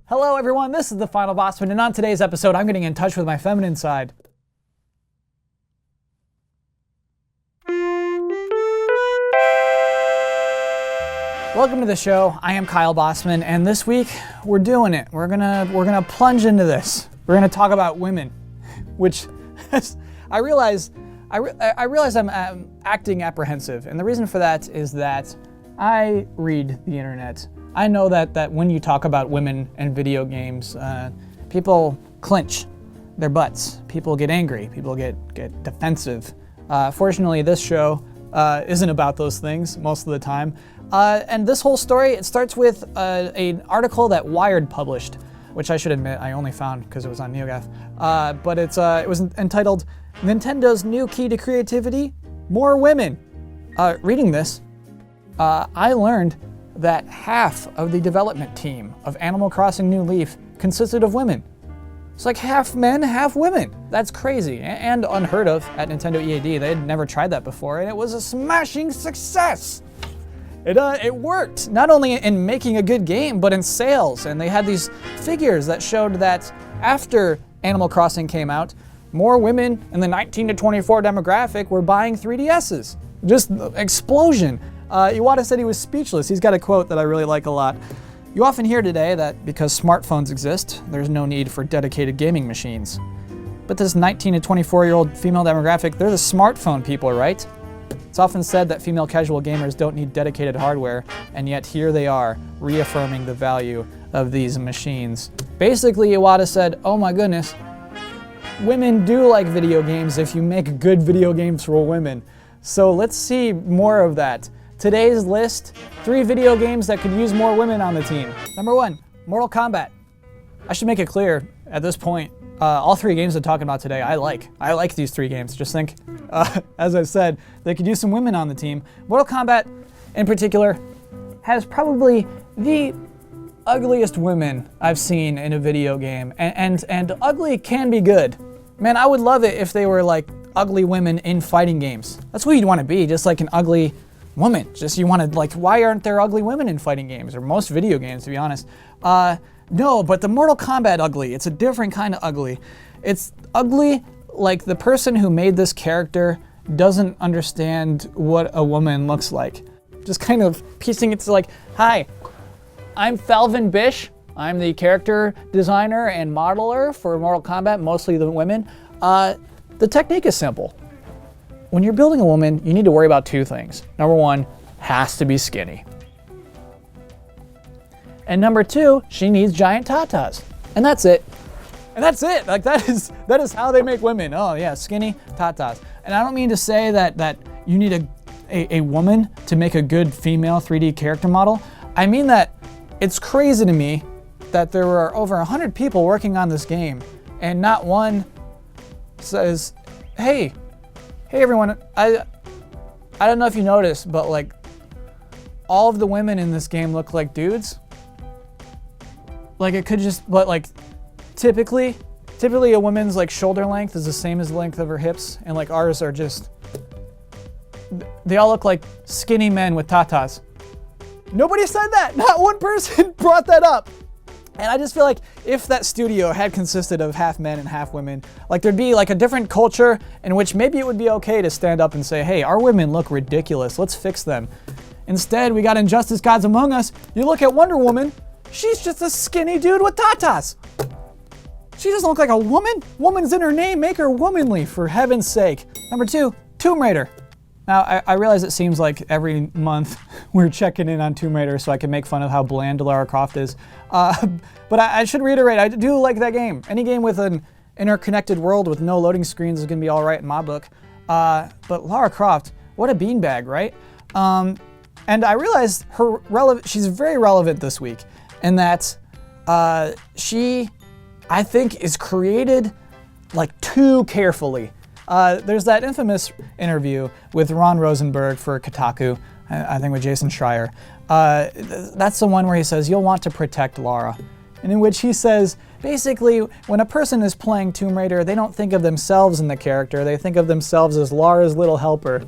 Hello everyone, this is the Final Bosman, and on today's episode I'm getting in touch with my feminine side. Welcome to the show. I am Kyle Bosman, and this week we're doing it. We're gonna plunge into this. We're gonna talk about women, which I realize I'm acting apprehensive, and the reason for that is that I read the internet. I know that when you talk about women and video games, people clench their butts. People get angry. People get defensive. Fortunately, this show isn't about those things most of the time. And this whole story, it starts with an article that Wired published, which I should admit I only found because it was on NeoGAF. But it was entitled, "Nintendo's New Key to Creativity, More Women." Reading this, I learned that half of the development team of Animal Crossing New Leaf consisted of women. It's like half men, half women. That's crazy and unheard of at Nintendo EAD. They had never tried that before, and it was a smashing success. It worked, not only in making a good game, but in sales. And they had these figures that showed that after Animal Crossing came out, more women in the 19 to 24 demographic were buying 3DSs. Just explosion. Iwata said he was speechless. He's got a quote that I really like a lot. "You often hear today that because smartphones exist, there's no need for dedicated gaming machines. But this 19 to 24-year-old female demographic, they're the smartphone people, right? It's often said that female casual gamers don't need dedicated hardware, and yet here they are, reaffirming the value of these machines." Basically, Iwata said, oh my goodness, women do like video games if you make good video games for women. So let's see more of that. Today's list, 3 video games that could use more women on the team. Number 1, Mortal Kombat. I should make it clear at this point, all 3 games I'm talking about today, I like these 3 games. Just think, as I said, they could use some women on the team. Mortal Kombat, in particular, has probably the ugliest women I've seen in a video game. And ugly can be good. Man, I would love it if they were like ugly women in fighting games. That's what you'd want to be, just like an ugly woman. Just you want to, like, why aren't there ugly women in fighting games, or most video games, to be honest? No, but the Mortal Kombat ugly, it's a different kind of ugly. It's ugly like the person who made this character doesn't understand what a woman looks like. Just kind of piecing it to like, hi, I'm Falvin Bish. I'm the character designer and modeler for Mortal Kombat, mostly the women. The technique is simple. When you're building a woman, you need to worry about 2 things. Number 1, has to be skinny. And number 2, she needs giant tatas. And that's it. And that's it. Like that is how they make women. Oh yeah, skinny tatas. And I don't mean to say that you need a woman to make a good female 3D character model. I mean that it's crazy to me that there were over 100 people working on this game and not one says, hey everyone, I don't know if you noticed, but like all of the women in this game look like dudes. Like it could just, but like typically a woman's like shoulder length is the same as the length of her hips, and like ours are just, they all look like skinny men with tatas. Nobody said that. Not one person brought that up. And I just feel like if that studio had consisted of half men and half women, like there'd be like a different culture in which maybe it would be okay to stand up and say, hey, our women look ridiculous, let's fix them. Instead, we got Injustice Gods Among Us. You look at Wonder Woman, she's just a skinny dude with tatas. She doesn't look like a woman. Woman's in her name, make her womanly, for heaven's sake. Number 2, Tomb Raider. Now, I realize it seems like every month we're checking in on Tomb Raider so I can make fun of how bland Lara Croft is. But I should reiterate, I do like that game. Any game with an interconnected world with no loading screens is going to be all right in my book. But Lara Croft, what a beanbag, right? And I realized she's very relevant this week in that she, I think, is created like too carefully. There's that infamous interview with Ron Rosenberg for Kotaku, I think with Jason Schreier. That's the one where he says, you'll want to protect Lara. And in which he says, basically, when a person is playing Tomb Raider, they don't think of themselves in the character, they think of themselves as Lara's little helper.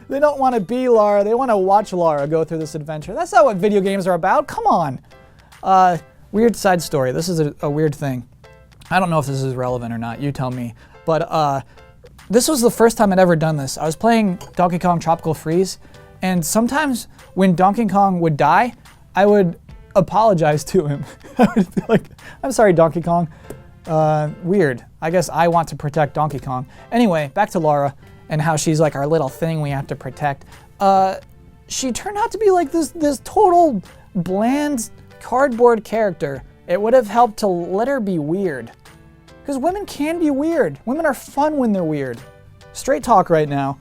They don't want to be Lara, they want to watch Lara go through this adventure. That's not what video games are about, come on. Weird side story. This is a weird thing. I don't know if this is relevant or not. You tell me. But this was the first time I'd ever done this. I was playing Donkey Kong Tropical Freeze, and sometimes when Donkey Kong would die, I would apologize to him. I would be like, I'm sorry, Donkey Kong. Weird. I guess I want to protect Donkey Kong. Anyway, back to Lara and how she's like our little thing we have to protect. She turned out to be like this total bland cardboard character. It would have helped to let her be weird. Because women can be weird. Women are fun when they're weird. Straight talk right now.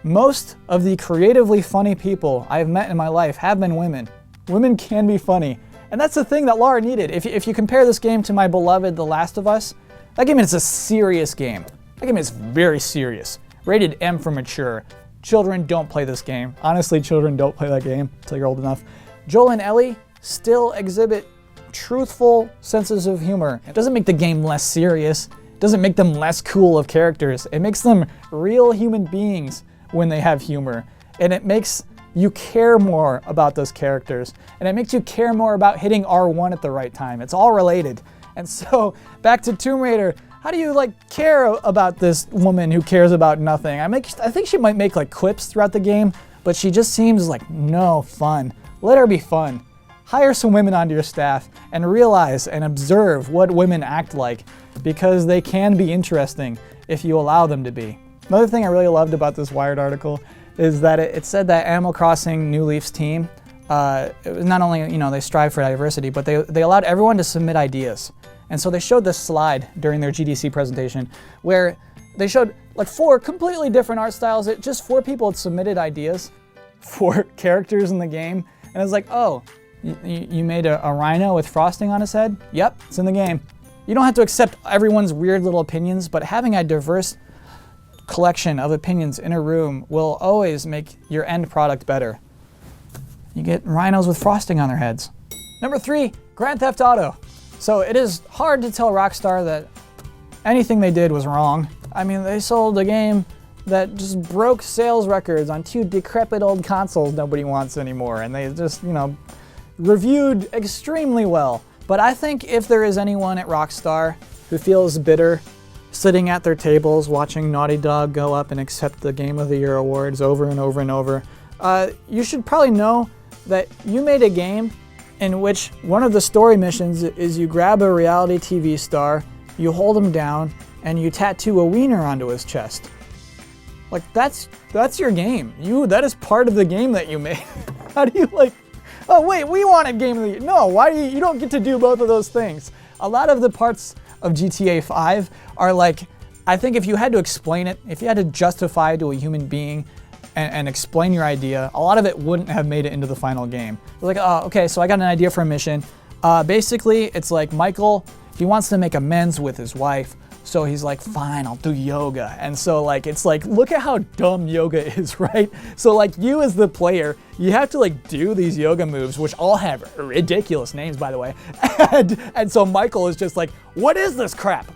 Most of the creatively funny people I have met in my life have been women. Women can be funny. And that's the thing that Lara needed. If you compare this game to my beloved The Last of Us, that game is a serious game. That game is very serious. Rated M for mature. Children don't play this game. Honestly, children don't play that game until you're old enough. Joel and Ellie still exhibit truthful senses of humor. It doesn't make the game less serious. It doesn't make them less cool of characters. It makes them real human beings when they have humor. And it makes you care more about those characters. And it makes you care more about hitting R1 at the right time. It's all related. And so, back to Tomb Raider. How do you care about this woman who cares about nothing? I think she might make quips throughout the game, but she just seems like no fun. Let her be fun. Hire some women onto your staff and realize and observe what women act like, because they can be interesting if you allow them to be. Another thing I really loved about this Wired article is that it said that Animal Crossing New Leaf's team, it was not only, they strive for diversity, but they allowed everyone to submit ideas. And so they showed this slide during their GDC presentation where they showed 4 completely different art styles. Just 4 people had submitted ideas for characters in the game. And it was like, oh, you made a rhino with frosting on his head? Yep, it's in the game. You don't have to accept everyone's weird little opinions, but having a diverse collection of opinions in a room will always make your end product better. You get rhinos with frosting on their heads. Number 3, Grand Theft Auto. So it is hard to tell Rockstar that anything they did was wrong. I mean, they sold a game that just broke sales records on 2 decrepit old consoles nobody wants anymore, and they just, reviewed extremely well. But I think if there is anyone at Rockstar who feels bitter sitting at their tables watching Naughty Dog go up and accept the Game of the Year awards over and over and over, you should probably know that you made a game in which one of the story missions is you grab a reality TV star, you hold him down, and you tattoo a wiener onto his chest. That's your game. That is part of the game that you made. How do you oh wait, we wanted Game of the Year. No, why do you don't get to do both of those things? A lot of the parts of GTA 5 are I think if you had to explain it, if you had to justify to a human being and explain your idea, a lot of it wouldn't have made it into the final game. It's oh, okay, so I got an idea for a mission. Basically, it's Michael, he wants to make amends with his wife, so he's fine, I'll do yoga. And so it's look at how dumb yoga is, right? So you as the player, you have to do these yoga moves, which all have ridiculous names, by the way. And so Michael is just what is this crap?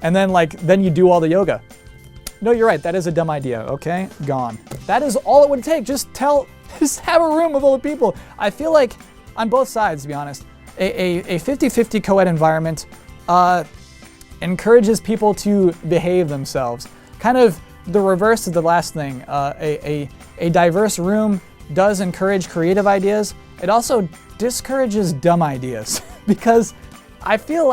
And then then you do all the yoga. No, you're right, that is a dumb idea, okay? Gone. That is all it would take. Just have a room of old people. I feel on both sides, to be honest, a 50-50 co-ed environment encourages people to behave themselves. Kind of the reverse of the last thing. A diverse room does encourage creative ideas. It also discourages dumb ideas because I feel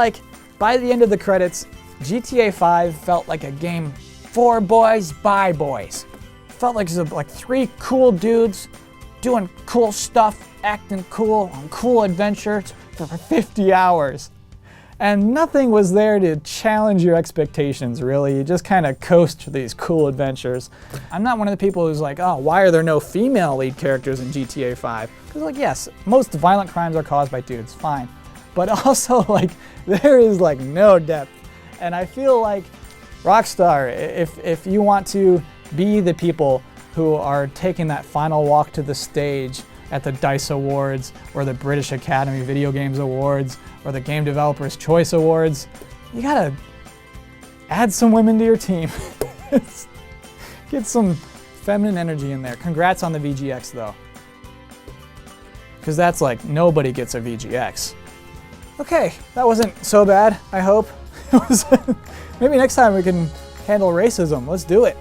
by the end of the credits, GTA 5 felt like a game for boys by boys. Felt like it was 3 cool dudes doing cool stuff, acting cool on cool adventures for 50 hours. And nothing was there to challenge your expectations, really. You just kind of coast to these cool adventures. I'm not one of the people who's oh, why are there no female lead characters in GTA 5? Because yes, most violent crimes are caused by dudes, fine. But also there is no depth. And I feel Rockstar, if you want to be the people who are taking that final walk to the stage at the DICE Awards or the British Academy Video Games Awards or the Game Developers Choice Awards, you gotta add some women to your team. Get some feminine energy in there. Congrats on the VGX though. Because that's nobody gets a VGX. Okay, that wasn't so bad, I hope. It was maybe next time we can handle racism. Let's do it.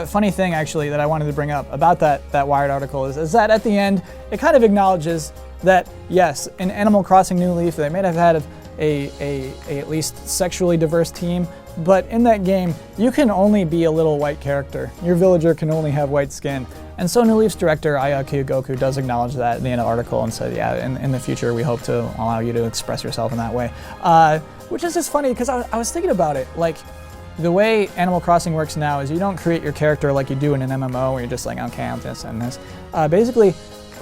Funny thing actually that I wanted to bring up about that Wired article is that at the end, it kind of acknowledges that yes, in Animal Crossing New Leaf, they may have had a at least sexually diverse team, but in that game, you can only be a little white character. Your villager can only have white skin. And so New Leaf's director, Ayaki Goku, does acknowledge that in the end of the article and said, yeah, in the future, we hope to allow you to express yourself in that way. Which is just funny, because I was thinking about it. Like, the way Animal Crossing works now is you don't create your character like you do in an MMO, where you're just like, okay, I'm this and this. Basically,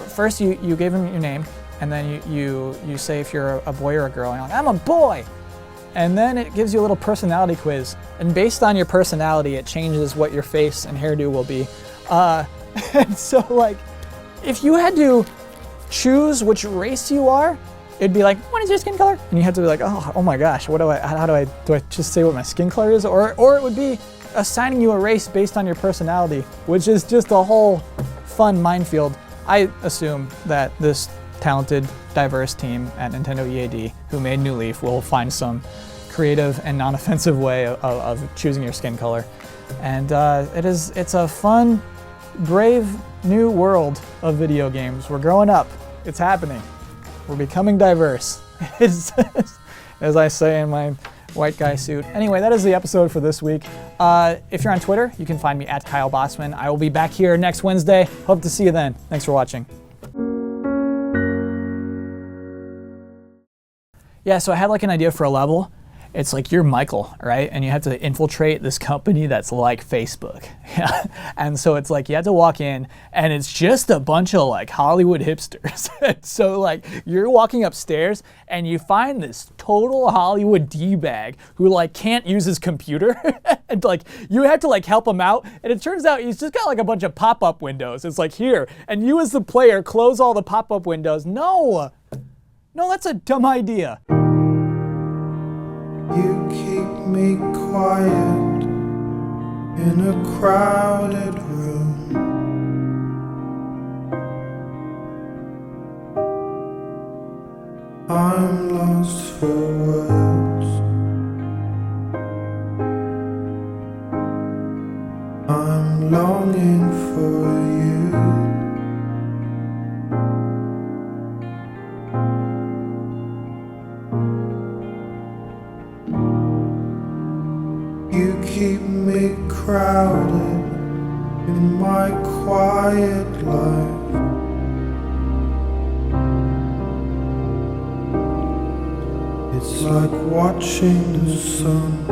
first you give him your name, and then you say if you're a boy or a girl, and you're like, I'm a boy! And then it gives you a little personality quiz. And based on your personality, it changes what your face and hairdo will be. And so, like, if you had to choose which race you are, it'd be like, what is your skin color? And you have to be like, oh my gosh, do I just say what my skin color is? Or it would be assigning you a race based on your personality, which is just a whole fun minefield. I assume that this talented, diverse team at Nintendo EAD who made New Leaf will find some creative and non-offensive way of choosing your skin color. And it's a fun, brave new world of video games. We're growing up. It's happening. We're becoming diverse. As I say in my white guy suit. Anyway, that is the episode for this week. If you're on Twitter, you can find me at Kyle Bosman. I will be back here next Wednesday. Hope to see you then. Thanks for watching. Yeah, so I had like an idea for a level. It's like you're Michael, right? And you have to infiltrate this company that's like Facebook. And so it's like you have to walk in and it's just a bunch of like Hollywood hipsters. So like you're walking upstairs and you find this total Hollywood D-bag who like can't use his computer. And like you have to like help him out. And it turns out he's just got like a bunch of pop-up windows. It's like here, and you as the player close all the pop-up windows. No, that's a dumb idea. You keep me quiet in a crowded room. I'm lost for words. I'm longing for you. You keep me crowded in my quiet life. It's like watching the sun